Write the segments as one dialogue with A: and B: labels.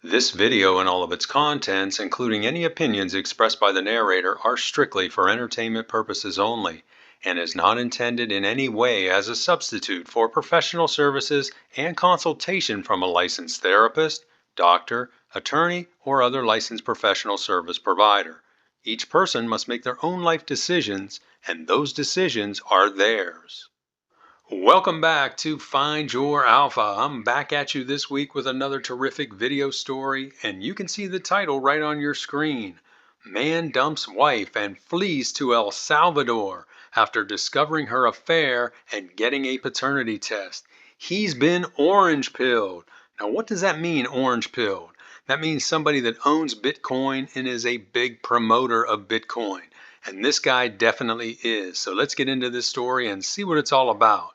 A: This video and all of its contents, including any opinions expressed by the narrator, are strictly for entertainment purposes only and is not intended in any way as a substitute for professional services and consultation from a licensed therapist, doctor, attorney, or other licensed professional service provider. Each person must make their own life decisions, and those decisions are theirs. Welcome back to Find Your Alpha. I'm back at you this week with another terrific video story, and you can see the title right on your screen. Man dumps wife and flees to El Salvador after discovering her affair and getting a paternity test. He's been orange pilled. Now, what does that mean, orange pilled? That means somebody that owns Bitcoin and is a big promoter of Bitcoin. And this guy definitely is. So let's get into this story and see what it's all about.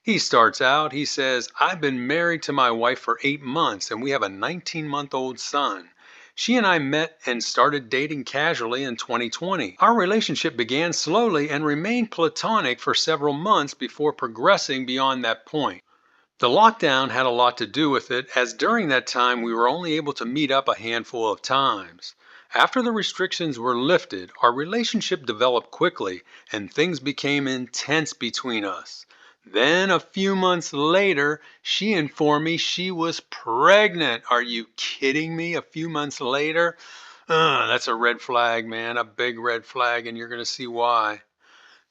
A: He starts out, he says, I've been married to my wife for 8 months and we have a 19-month-old son. She and I met and started dating casually in 2020. Our relationship began slowly and remained platonic for several months before progressing beyond that point. The lockdown had a lot to do with it, as during that time we were only able to meet up a handful of times. After the restrictions were lifted, our relationship developed quickly and things became intense between us. Then, a few months later, she informed me she was pregnant. Are you kidding me? A few months later? That's a red flag, man, a big red flag, and you're going to see why.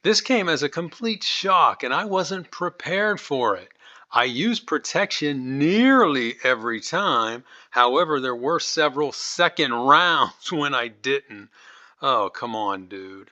A: This came as a complete shock, and I wasn't prepared for it. I used protection nearly every time. However, there were several second rounds when I didn't. Oh, come on, dude.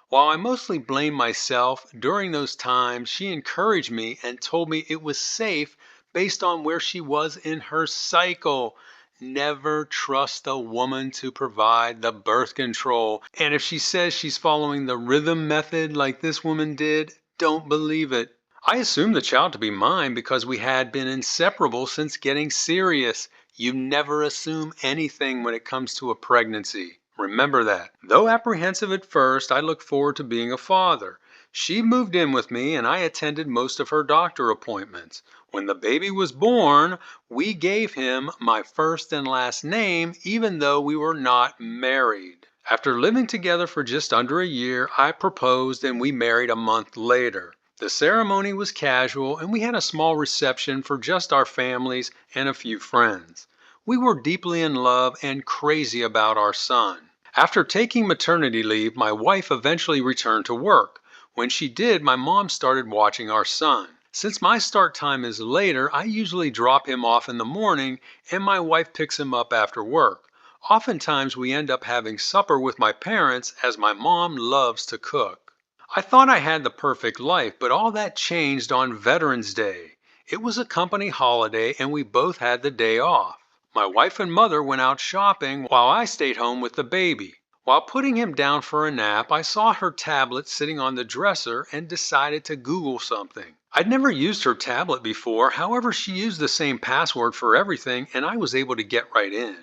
A: While I mostly blame myself, during those times she encouraged me and told me it was safe based on where she was in her cycle. Never trust a woman to provide the birth control. And if she says she's following the rhythm method like this woman did, don't believe it. I assumed the child to be mine because we had been inseparable since getting serious. You never assume anything when it comes to a pregnancy. Remember that. Though apprehensive at first, I look forward to being a father. She moved in with me and I attended most of her doctor appointments. When the baby was born, we gave him my first and last name, even though we were not married. After living together for just under a year, I proposed and we married a month later. The ceremony was casual and we had a small reception for just our families and a few friends. We were deeply in love and crazy about our son. After taking maternity leave, my wife eventually returned to work. When she did, my mom started watching our son. Since my start time is later, I usually drop him off in the morning and my wife picks him up after work. Oftentimes we end up having supper with my parents as my mom loves to cook. I thought I had the perfect life, but all that changed on Veterans Day. It was a company holiday and we both had the day off. My wife and mother went out shopping while I stayed home with the baby. While putting him down for a nap, I saw her tablet sitting on the dresser and decided to Google something. I'd never used her tablet before, however, she used the same password for everything and I was able to get right in.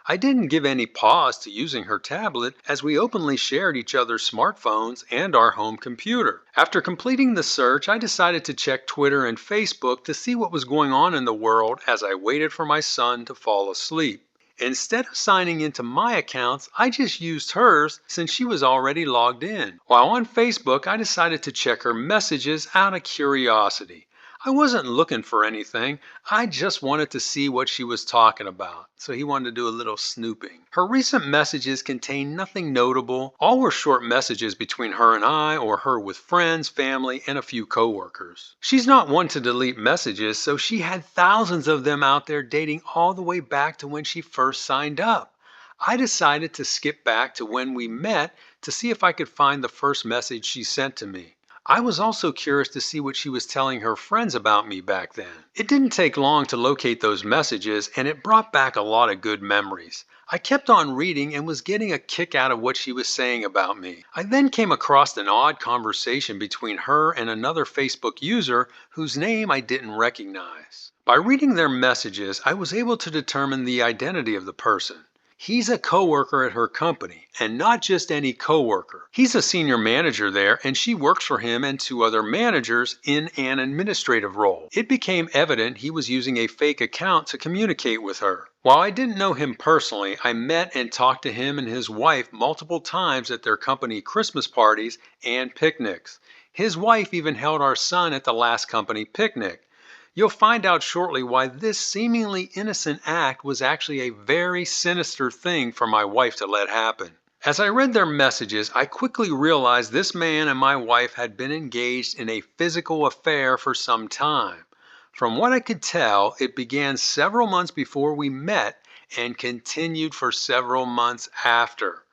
A: I didn't give any pause to using her tablet as we openly shared each other's smartphones and our home computer. After completing the search, I decided to check Twitter and Facebook to see what was going on in the world as I waited for my son to fall asleep. Instead of signing into my accounts, I just used hers since she was already logged in. While on Facebook, I decided to check her messages out of curiosity. I wasn't looking for anything. I just wanted to see what she was talking about. So he wanted to do a little snooping. Her recent messages contained nothing notable. All were short messages between her and I, or her with friends, family, and a few coworkers. She's not one to delete messages, so she had thousands of them out there dating all the way back to when she first signed up. I decided to skip back to when we met to see if I could find the first message she sent to me. I was also curious to see what she was telling her friends about me back then. It didn't take long to locate those messages, and it brought back a lot of good memories. I kept on reading and was getting a kick out of what she was saying about me. I then came across an odd conversation between her and another Facebook user whose name I didn't recognize. By reading their messages, I was able to determine the identity of the person. He's a coworker at her company, and not just any coworker. He's a senior manager there, and she works for him and two other managers in an administrative role. It became evident he was using a fake account to communicate with her. While I didn't know him personally, I met and talked to him and his wife multiple times at their company Christmas parties and picnics. His wife even held our son at the last company picnic. You'll find out shortly why this seemingly innocent act was actually a very sinister thing for my wife to let happen. As I read their messages, I quickly realized this man and my wife had been engaged in a physical affair for some time. From what I could tell, it began several months before we met and continued for several months after.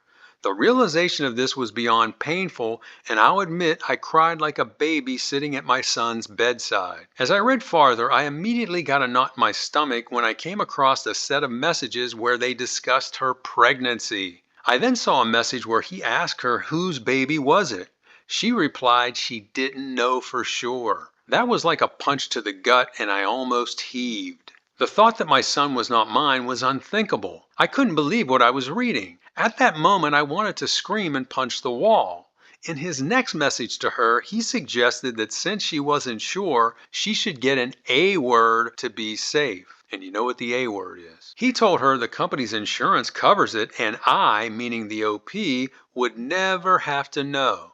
A: The realization of this was beyond painful, and I'll admit I cried like a baby sitting at my son's bedside. As I read farther, I immediately got a knot in my stomach when I came across a set of messages where they discussed her pregnancy. I then saw a message where he asked her whose baby was it. She replied she didn't know for sure. That was like a punch to the gut, and I almost heaved. The thought that my son was not mine was unthinkable. I couldn't believe what I was reading. At that moment, I wanted to scream and punch the wall. In his next message to her, he suggested that since she wasn't sure, she should get an A word to be safe. And you know what the A word is. He told her the company's insurance covers it, and I, meaning the OP, would never have to know.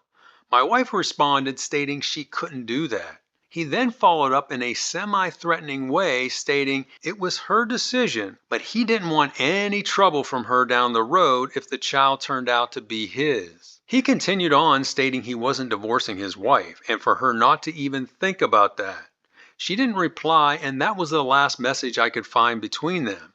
A: My wife responded stating she couldn't do that. He then followed up in a semi-threatening way, stating it was her decision, but he didn't want any trouble from her down the road if the child turned out to be his. He continued on, stating he wasn't divorcing his wife, and for her not to even think about that. She didn't reply, and that was the last message I could find between them.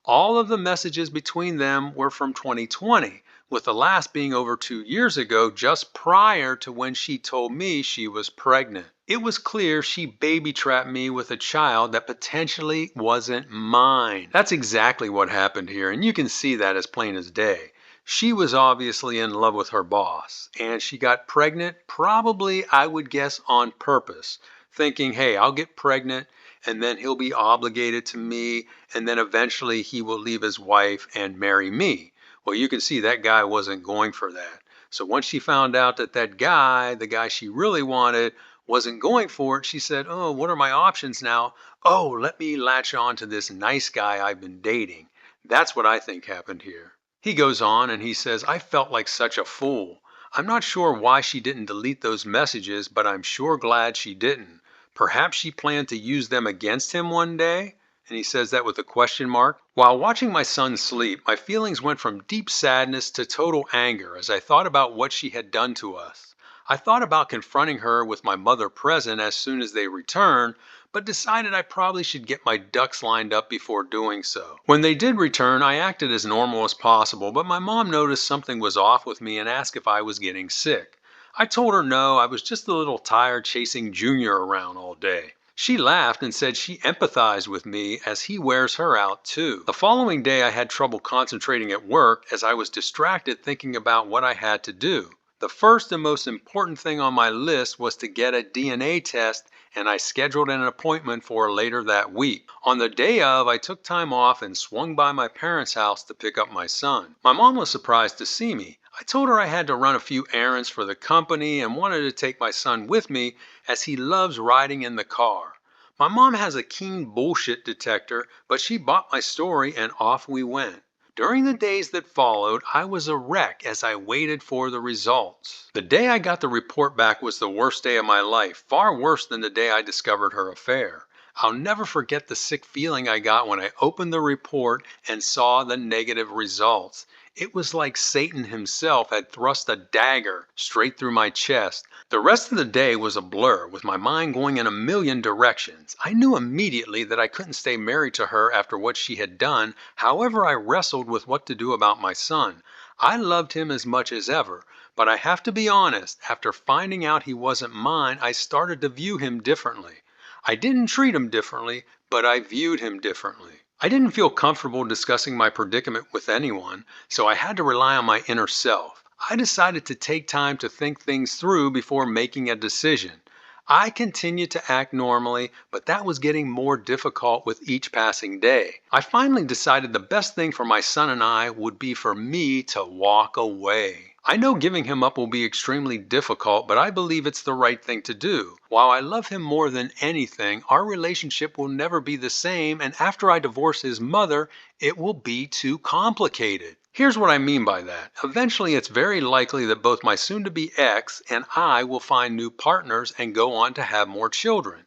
A: All of the messages between them were from 2020, with the last being over 2 years ago, just prior to when she told me she was pregnant. It was clear she baby trapped me with a child that potentially wasn't mine. That's exactly what happened here, and you can see that as plain as day. She was obviously in love with her boss, and she got pregnant, probably, I would guess, on purpose, thinking, hey, I'll get pregnant, and then he'll be obligated to me, and then eventually he will leave his wife and marry me. Well, you can see that guy wasn't going for that. So once she found out that that guy, the guy she really wanted, wasn't going for it, she said, oh, what are my options now? Oh, let me latch on to this nice guy I've been dating. That's what I think happened here. He goes on and he says, I felt like such a fool. I'm not sure why she didn't delete those messages, but I'm sure glad she didn't. Perhaps she planned to use them against him one day? And he says that with a question mark. While watching my son sleep, my feelings went from deep sadness to total anger as I thought about what she had done to us. I thought about confronting her with my mother present as soon as they returned, but decided I probably should get my ducks lined up before doing so. When they did return, I acted as normal as possible, but my mom noticed something was off with me and asked if I was getting sick. I told her no, I was just a little tired chasing Junior around all day. She laughed and said she empathized with me as he wears her out too. The following day I had trouble concentrating at work as I was distracted thinking about what I had to do. The first and most important thing on my list was to get a DNA test, and I scheduled an appointment for later that week. On the day of, I took time off and swung by my parents' house to pick up my son. My mom was surprised to see me. I told her I had to run a few errands for the company and wanted to take my son with me as he loves riding in the car. My mom has a keen bullshit detector, but she bought my story and off we went. During the days that followed, I was a wreck as I waited for the results. The day I got the report back was the worst day of my life, far worse than the day I discovered her affair. I'll never forget the sick feeling I got when I opened the report and saw the negative results. It was like Satan himself had thrust a dagger straight through my chest. The rest of the day was a blur, with my mind going in a million directions. I knew immediately that I couldn't stay married to her after what she had done. However, I wrestled with what to do about my son. I loved him as much as ever, but I have to be honest, after finding out he wasn't mine, I started to view him differently. I didn't treat him differently, but I viewed him differently. I didn't feel comfortable discussing my predicament with anyone, so I had to rely on my inner self. I decided to take time to think things through before making a decision. I continued to act normally, but that was getting more difficult with each passing day. I finally decided the best thing for my son and I would be for me to walk away. I know giving him up will be extremely difficult, but I believe it's the right thing to do. While I love him more than anything, our relationship will never be the same, and after I divorce his mother, it will be too complicated. Here's what I mean by that. Eventually, it's very likely that both my soon to be ex and I will find new partners and go on to have more children.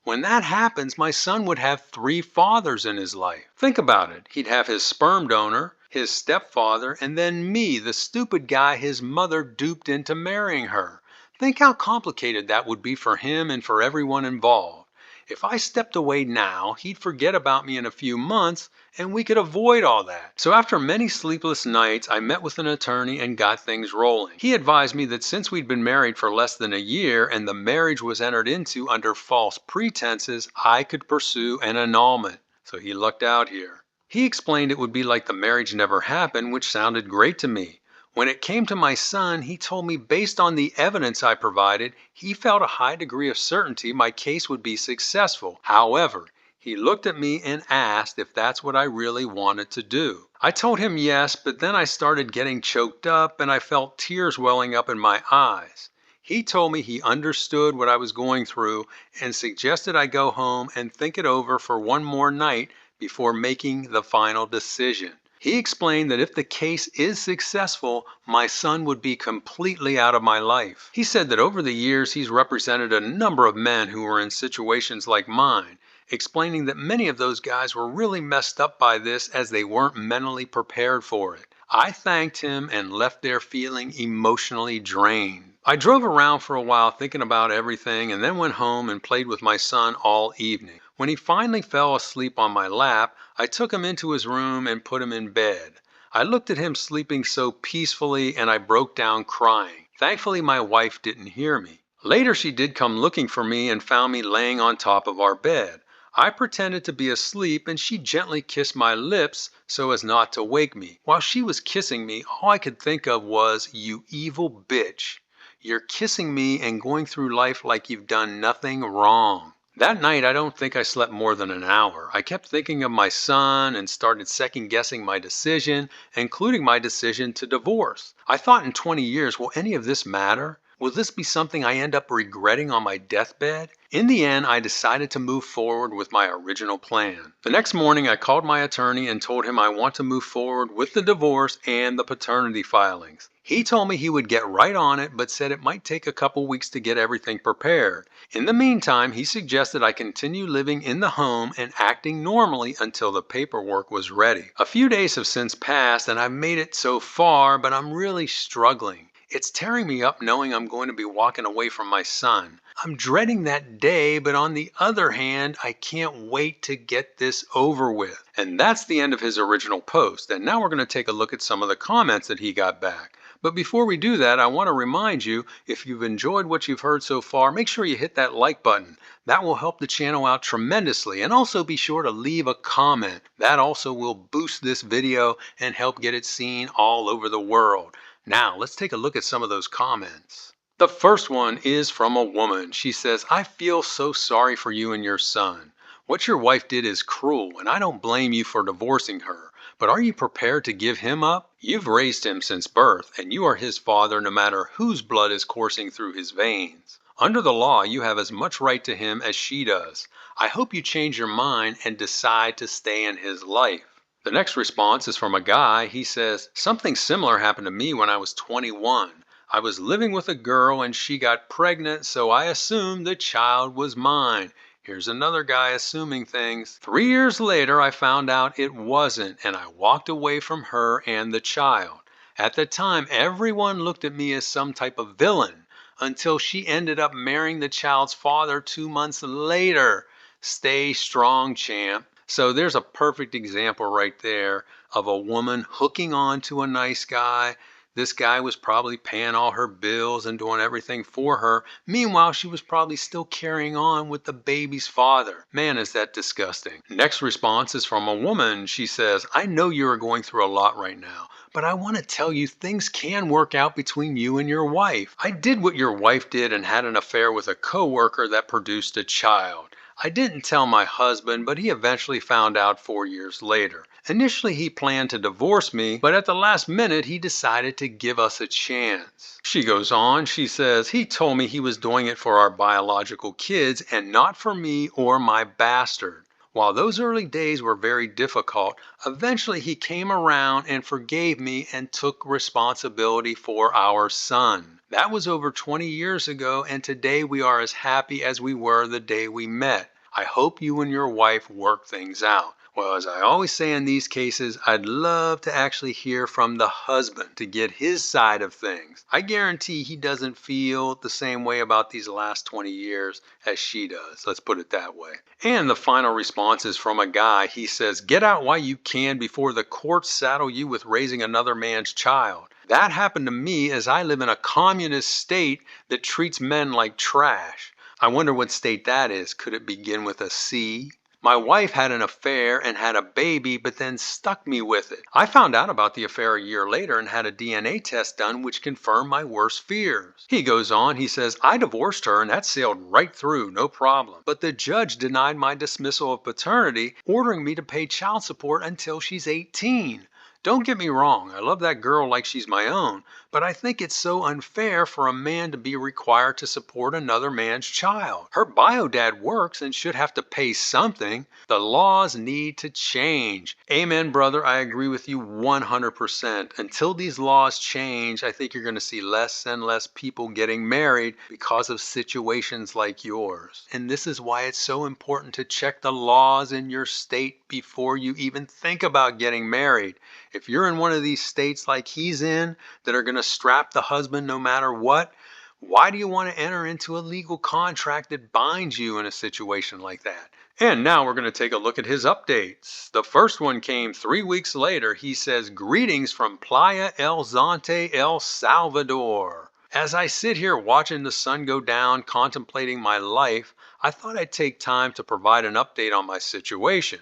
A: When that happens, my son would have three fathers in his life. Think about it. He'd have his sperm donor, his stepfather, and then me, the stupid guy his mother duped into marrying her. Think how complicated that would be for him and for everyone involved. If I stepped away now, he'd forget about me in a few months and we could avoid all that. So after many sleepless nights, I met with an attorney and got things rolling. He advised me that since we'd been married for less than a year and the marriage was entered into under false pretenses, I could pursue an annulment. So he lucked out here. He explained it would be like the marriage never happened, which sounded great to me. When it came to my son, he told me based on the evidence I provided, he felt a high degree of certainty my case would be successful. However, he looked at me and asked if that's what I really wanted to do. I told him yes, but then I started getting choked up and I felt tears welling up in my eyes. He told me he understood what I was going through and suggested I go home and think it over for one more night before making the final decision. He explained that if the case is successful, my son would be completely out of my life. He said that over the years he's represented a number of men who were in situations like mine, explaining that many of those guys were really messed up by this as they weren't mentally prepared for it. I thanked him and left there feeling emotionally drained. I drove around for a while thinking about everything and then went home and played with my son all evening. When he finally fell asleep on my lap, I took him into his room and put him in bed. I looked at him sleeping so peacefully and I broke down crying. Thankfully, my wife didn't hear me. Later, she did come looking for me and found me laying on top of our bed. I pretended to be asleep and she gently kissed my lips so as not to wake me. While she was kissing me, all I could think of was, "You evil bitch. You're kissing me and going through life like you've done nothing wrong." That night, I don't think I slept more than an hour. I kept thinking of my son and started second guessing my decision, including my decision to divorce. I thought in 20 years, will any of this matter? Will this be something I end up regretting on my deathbed? In the end, I decided to move forward with my original plan. The next morning, I called my attorney and told him I want to move forward with the divorce and the paternity filings. He told me he would get right on it, but said it might take a couple weeks to get everything prepared. In the meantime, he suggested I continue living in the home and acting normally until the paperwork was ready. A few days have since passed and I've made it so far, but I'm really struggling. It's tearing me up knowing I'm going to be walking away from my son. I'm dreading that day, but on the other hand, I can't wait to get this over with. And that's the end of his original post. And now we're going to take a look at some of the comments that he got back. But before we do that, I want to remind you, if you've enjoyed what you've heard so far, make sure you hit that like button. That will help the channel out tremendously. And also be sure to leave a comment. That also will boost this video and help get it seen all over the world. Now, let's take a look at some of those comments. The first one is from a woman. She says, "I feel so sorry for you and your son. What your wife did is cruel, and I don't blame you for divorcing her. But are you prepared to give him up? You've raised him since birth, and you are his father no matter whose blood is coursing through his veins. Under the law, you have as much right to him as she does. I hope you change your mind and decide to stay in his life." The next response is from a guy. He says, "Something similar happened to me when I was 21. I was living with a girl and she got pregnant, so I assumed the child was mine." Here's another guy assuming things. "3 years later, I found out it wasn't, and I walked away from her and the child. At the time, everyone looked at me as some type of villain until she ended up marrying the child's father 2 months later. Stay strong, champ." So there's a perfect example right there of a woman hooking on to a nice guy. This guy was probably paying all her bills and doing everything for her. Meanwhile, she was probably still carrying on with the baby's father. Man, is that disgusting. Next response is from a woman. She says, I know you are going through a lot right now, but I want to tell you things can work out between you and your wife. I did what your wife did and had an affair with a coworker that produced a child. I didn't tell my husband, but he eventually found out 4 years later. Initially, he planned to divorce me, but at the last minute, he decided to give us a chance. She goes on, she says, he told me he was doing it for our biological kids and not for me or my bastard. While those early days were very difficult, eventually he came around and forgave me and took responsibility for our son. That was over 20 years ago, and today we are as happy as we were the day we met. I hope you and your wife work things out. Well, as I always say in these cases, I'd love to actually hear from the husband to get his side of things. I guarantee he doesn't feel the same way about these last 20 years as she does. Let's put it that way. And the final response is from a guy. He says, get out while you can before the courts saddle you with raising another man's child. That happened to me as I live in a communist state that treats men like trash. I wonder what state that is. Could it begin with a C? My wife had an affair and had a baby, but then stuck me with it. I found out about the affair a year later and had a DNA test done which confirmed my worst fears. He goes on, he says, I divorced her and that sailed right through, no problem. But the judge denied my dismissal of paternity, ordering me to pay child support until she's 18. Don't get me wrong, I love that girl like she's my own, but I think it's so unfair for a man to be required to support another man's child. Her bio dad works and should have to pay something. The laws need to change. Amen, brother. I agree with you 100%. Until these laws change, I think you're going to see less and less people getting married because of situations like yours. And this is why it's so important to check the laws in your state before you even think about getting married. If you're in one of these states like he's in that are going to strap the husband no matter what, why do you want to enter into a legal contract that binds you in a situation like that? And now we're going to take a look at his updates. The first one came 3 weeks later. He says, greetings from Playa El Zante, El Salvador. As I sit here watching the sun go down, contemplating my life, I thought I'd take time to provide an update on my situation.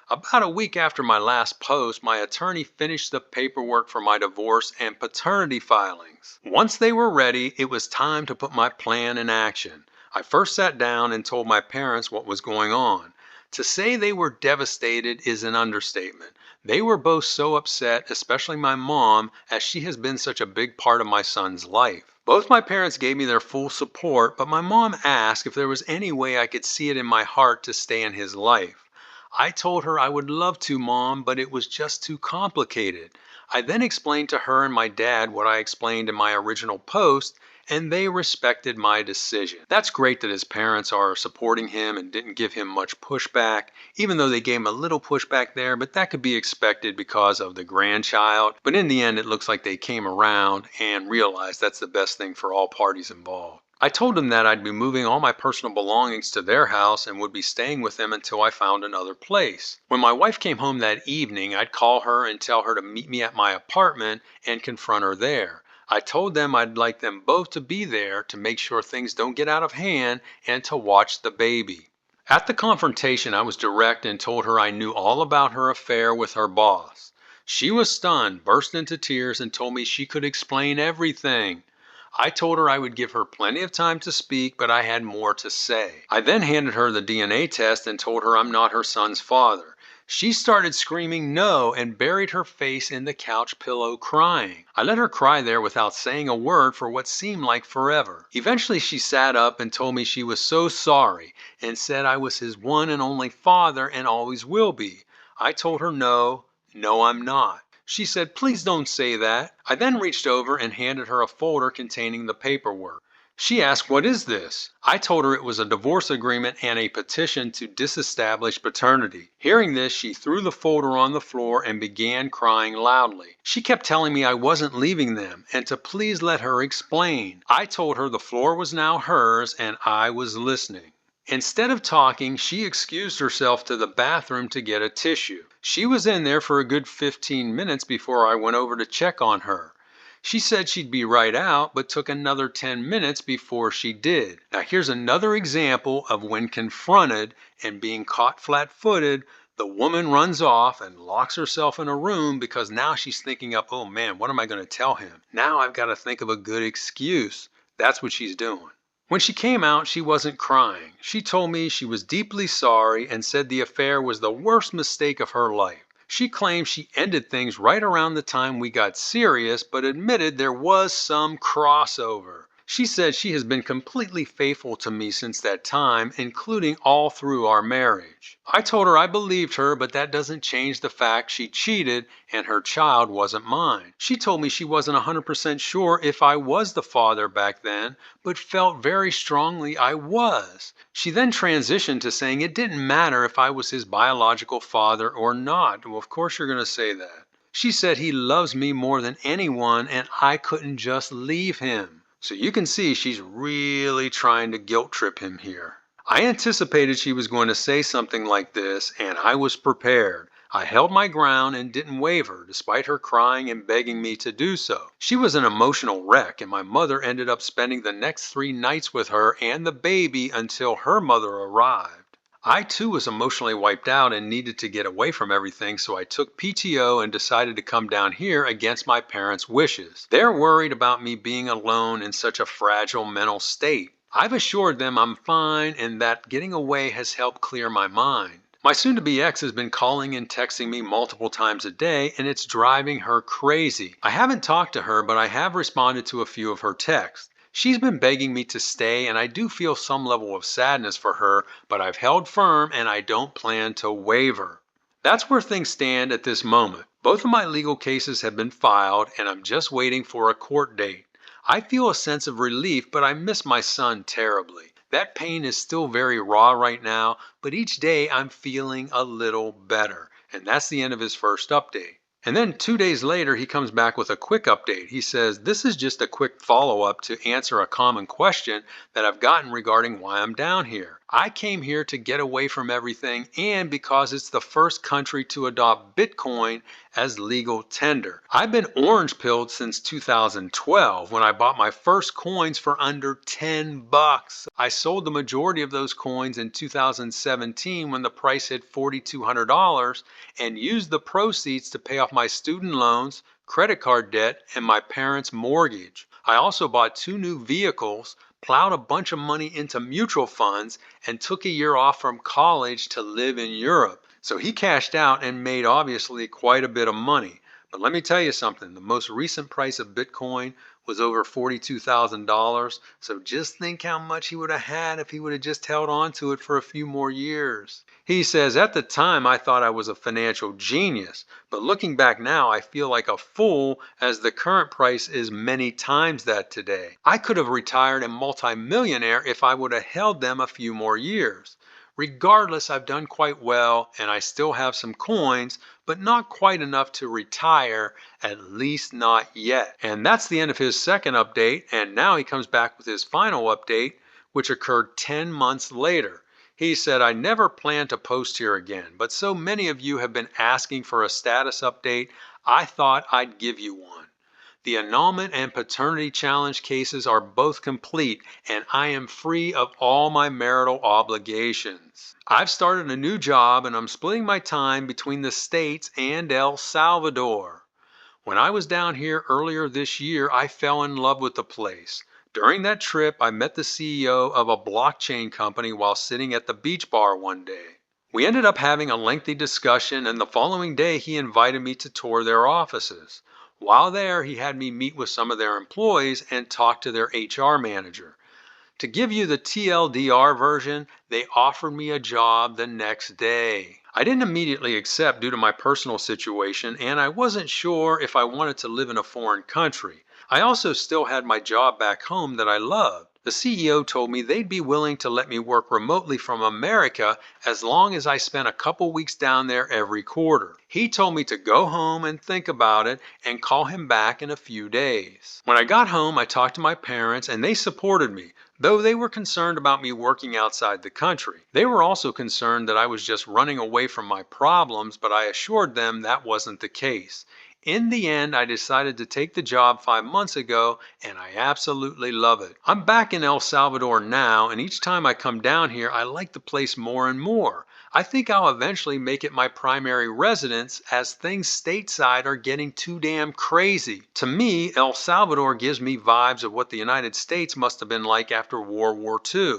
A: About a week after my last post, my attorney finished the paperwork for my divorce and paternity filings. Once they were ready, it was time to put my plan in action. I first sat down and told my parents what was going on. To say they were devastated is an understatement. They were both so upset, especially my mom, as she has been such a big part of my son's life. Both my parents gave me their full support, but my mom asked if there was any way I could see it in my heart to stay in his life. I told her I would love to, Mom, but it was just too complicated. I then explained to her and my dad what I explained in my original post, and they respected my decision. That's great that his parents are supporting him and didn't give him much pushback, even though they gave him a little pushback there, but that could be expected because of the grandchild. But in the end, it looks like they came around and realized that's the best thing for all parties involved. I told them that I'd be moving all my personal belongings to their house and would be staying with them until I found another place. When my wife came home that evening, I'd call her and tell her to meet me at my apartment and confront her there. I told them I'd like them both to be there to make sure things don't get out of hand and to watch the baby. At the confrontation, I was direct and told her I knew all about her affair with her boss. She was stunned, burst into tears, and told me she could explain everything. I told her I would give her plenty of time to speak, but I had more to say. I then handed her the DNA test and told her I'm not her son's father. She started screaming no and buried her face in the couch pillow crying. I let her cry there without saying a word for what seemed like forever. Eventually she sat up and told me she was so sorry and said I was his one and only father and always will be. I told her no, I'm not. She said, please don't say that. I then reached over and handed her a folder containing the paperwork. She asked, what is this? I told her it was a divorce agreement and a petition to disestablish paternity. Hearing this, she threw the folder on the floor and began crying loudly. She kept telling me I wasn't leaving them and to please let her explain. I told her the floor was now hers and I was listening. Instead of talking, she excused herself to the bathroom to get a tissue. She was in there for a good 15 minutes before I went over to check on her. She said she'd be right out, but took another 10 minutes before she did. Now, here's another example of when confronted and being caught flat footed, the woman runs off and locks herself in a room because now she's thinking up, oh man, what am I going to tell him? Now I've got to think of a good excuse. That's what she's doing. When she came out, she wasn't crying. She told me she was deeply sorry and said the affair was the worst mistake of her life. She claimed she ended things right around the time we got serious, but admitted there was some crossover. She said she has been completely faithful to me since that time, including all through our marriage. I told her I believed her, but that doesn't change the fact she cheated and her child wasn't mine. She told me she wasn't 100% sure if I was the father back then, but felt very strongly I was. She then transitioned to saying it didn't matter if I was his biological father or not. Well, of course you're going to say that. She said he loves me more than anyone and I couldn't just leave him. So you can see she's really trying to guilt trip him here. I anticipated she was going to say something like this, and I was prepared. I held my ground and didn't waver, despite her crying and begging me to do so. She was an emotional wreck, and my mother ended up spending the next 3 nights with her and the baby until her mother arrived. I too was emotionally wiped out and needed to get away from everything, so I took PTO and decided to come down here against my parents' wishes. They're worried about me being alone in such a fragile mental state. I've assured them I'm fine and that getting away has helped clear my mind. My soon-to-be ex has been calling and texting me multiple times a day, and it's driving her crazy. I haven't talked to her, but I have responded to a few of her texts. She's been begging me to stay, and I do feel some level of sadness for her, but I've held firm and I don't plan to waver. That's where things stand at this moment. Both of my legal cases have been filed, and I'm just waiting for a court date. I feel a sense of relief, but I miss my son terribly. That pain is still very raw right now, but each day I'm feeling a little better. And that's the end of his first update. And then 2 days later, he comes back with a quick update. He says, this is just a quick follow-up to answer a common question that I've gotten regarding why I'm down here. I came here to get away from everything and because it's the first country to adopt Bitcoin as legal tender. I've been orange pilled since 2012 when I bought my first coins for under $10. I sold the majority of those coins in 2017 when the price hit $4,200 and used the proceeds to pay off my student loans, credit card debt, and my parents' mortgage. I also bought 2 new vehicles, plowed a bunch of money into mutual funds, and took a year off from college to live in Europe. So he cashed out and made obviously quite a bit of money. But let me tell you something, the most recent price of Bitcoin was over $42,000. So just think how much he would have had if he would have just held on to it for a few more years. He says, at the time I thought I was a financial genius, but looking back now I feel like a fool as the current price is many times that today. I could have retired a multimillionaire if I would have held them a few more years. Regardless, I've done quite well and I still have some coins, but not quite enough to retire, at least not yet. And that's the end of his second update, and now he comes back with his final update, which occurred 10 months later. He said, I never planned to post here again, but so many of you have been asking for a status update, I thought I'd give you one. The annulment and paternity challenge cases are both complete, and I am free of all my marital obligations. I've started a new job and I'm splitting my time between the States and El Salvador. When I was down here earlier this year, I fell in love with the place. During that trip, I met the CEO of a blockchain company while sitting at the beach bar one day. We ended up having a lengthy discussion, and the following day he invited me to tour their offices. While there, he had me meet with some of their employees and talk to their HR manager. To give you the TLDR version, they offered me a job the next day. I didn't immediately accept due to my personal situation, and I wasn't sure if I wanted to live in a foreign country. I also still had my job back home that I loved. The CEO told me they'd be willing to let me work remotely from America as long as I spent a couple weeks down there every quarter. He told me to go home and think about it and call him back in a few days. When I got home, I talked to my parents and they supported me, though they were concerned about me working outside the country. They were also concerned that I was just running away from my problems, but I assured them that wasn't the case. In the end, I decided to take the job 5 months ago, and I absolutely love it. I'm back in El Salvador now, and each time I come down here, I like the place more and more. I think I'll eventually make it my primary residence as things stateside are getting too damn crazy. To me, El Salvador gives me vibes of what the United States must have been like after World War II.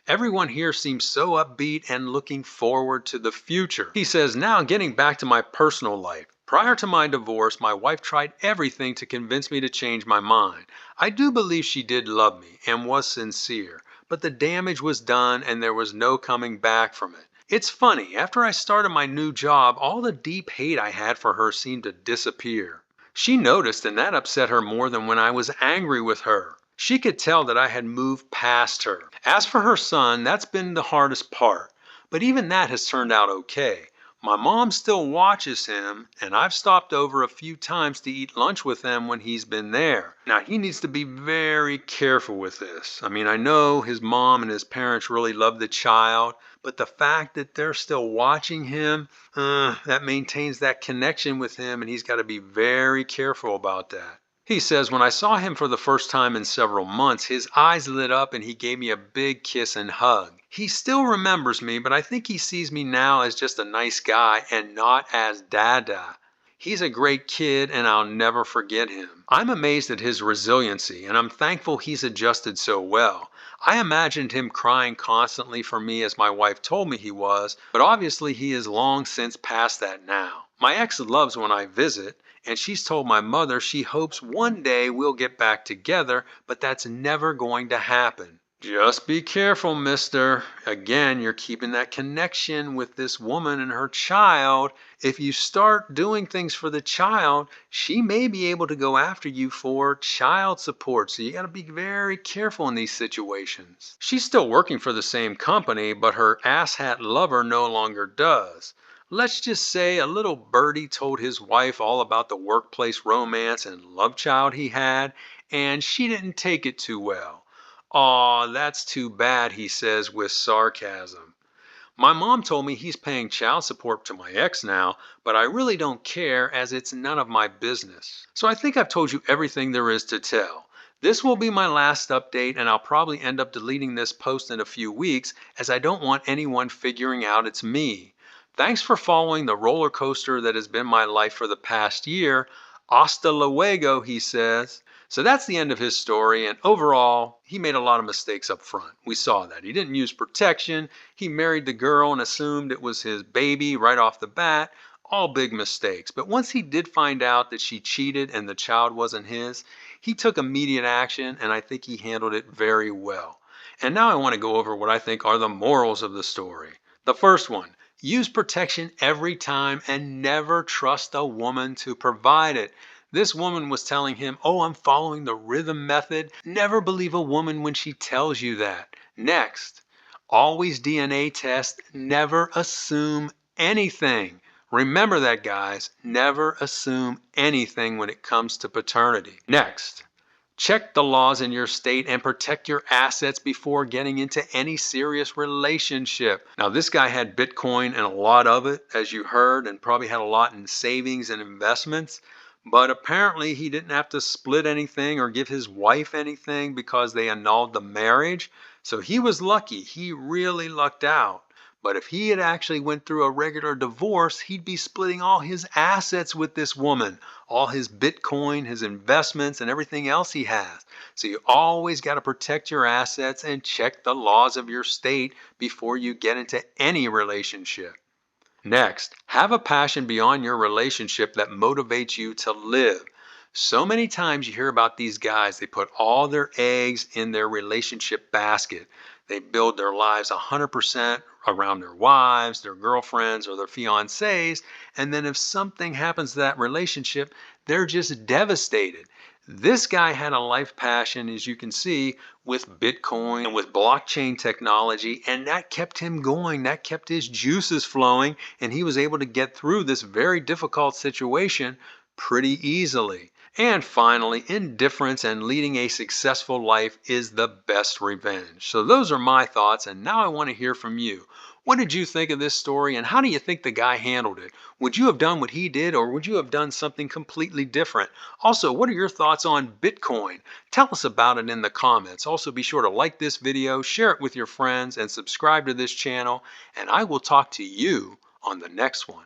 A: Everyone here seems so upbeat and looking forward to the future. He says, now getting back to my personal life. Prior to my divorce, my wife tried everything to convince me to change my mind. I do believe she did love me and was sincere, but the damage was done and there was no coming back from it. It's funny, after I started my new job, all the deep hate I had for her seemed to disappear. She noticed, and that upset her more than when I was angry with her. She could tell that I had moved past her. As for her son, that's been the hardest part, but even that has turned out okay. My mom still watches him, and I've stopped over a few times to eat lunch with him when he's been there. Now, he needs to be very careful with this. I mean, I know his mom and his parents really love the child, but the fact that they're still watching him, that maintains that connection with him, and he's got to be very careful about that. He says, when I saw him for the first time in several months, his eyes lit up and he gave me a big kiss and hug. He still remembers me, but I think he sees me now as just a nice guy and not as Dada. He's a great kid and I'll never forget him. I'm amazed at his resiliency and I'm thankful he's adjusted so well. I imagined him crying constantly for me as my wife told me he was, but obviously he is long since past that now. My ex loves when I visit, and she's told my mother she hopes one day we'll get back together, but that's never going to happen. Just be careful, mister. Again, you're keeping that connection with this woman and her child. If you start doing things for the child, she may be able to go after you for child support. So you got to be very careful in these situations. She's still working for the same company, but her asshat lover no longer does. Let's just say a little birdie told his wife all about the workplace romance and love child he had, and she didn't take it too well. Aw, that's too bad, he says with sarcasm. My mom told me he's paying child support to my ex now, but I really don't care as it's none of my business. So I think I've told you everything there is to tell. This will be my last update and I'll probably end up deleting this post in a few weeks as I don't want anyone figuring out it's me. Thanks for following the roller coaster that has been my life for the past year. Hasta luego, he says. So that's the end of his story, and overall, he made a lot of mistakes up front. We saw that. He didn't use protection, he married the girl and assumed it was his baby right off the bat. All big mistakes. But once he did find out that she cheated and the child wasn't his, he took immediate action, and I think he handled it very well. And now I want to go over what I think are the morals of the story. The first one, use protection every time and never trust a woman to provide it. This woman was telling him, oh, I'm following the rhythm method. Never believe a woman when she tells you that. Next, always DNA test. Never assume anything. Remember that, guys. Never assume anything when it comes to paternity. Next, check the laws in your state and protect your assets before getting into any serious relationship. Now, this guy had Bitcoin and a lot of it, as you heard, and probably had a lot in savings and investments. But apparently he didn't have to split anything or give his wife anything because they annulled the marriage. So he was lucky. He really lucked out. But if he had actually went through a regular divorce, he'd be splitting all his assets with this woman, all his Bitcoin, his investments, and everything else he has. So you always got to protect your assets and check the laws of your state before you get into any relationship. Next, have a passion beyond your relationship that motivates you to live. So many times you hear about these guys, they put all their eggs in their relationship basket. They build their lives 100% around their wives, their girlfriends, or their fiancés, and then if something happens to that relationship, they're just devastated. This guy had a life passion, as you can see, with Bitcoin and with blockchain technology, and that kept him going. That kept his juices flowing, and he was able to get through this very difficult situation pretty easily. And finally, indifference and leading a successful life is the best revenge. So, those are my thoughts, and now I want to hear from you. What did you think of this story, and how do you think the guy handled it? Would you have done what he did, or would you have done something completely different? Also, what are your thoughts on Bitcoin? Tell us about it in the comments. Also, be sure to like this video, share it with your friends, and subscribe to this channel. And I will talk to you on the next one.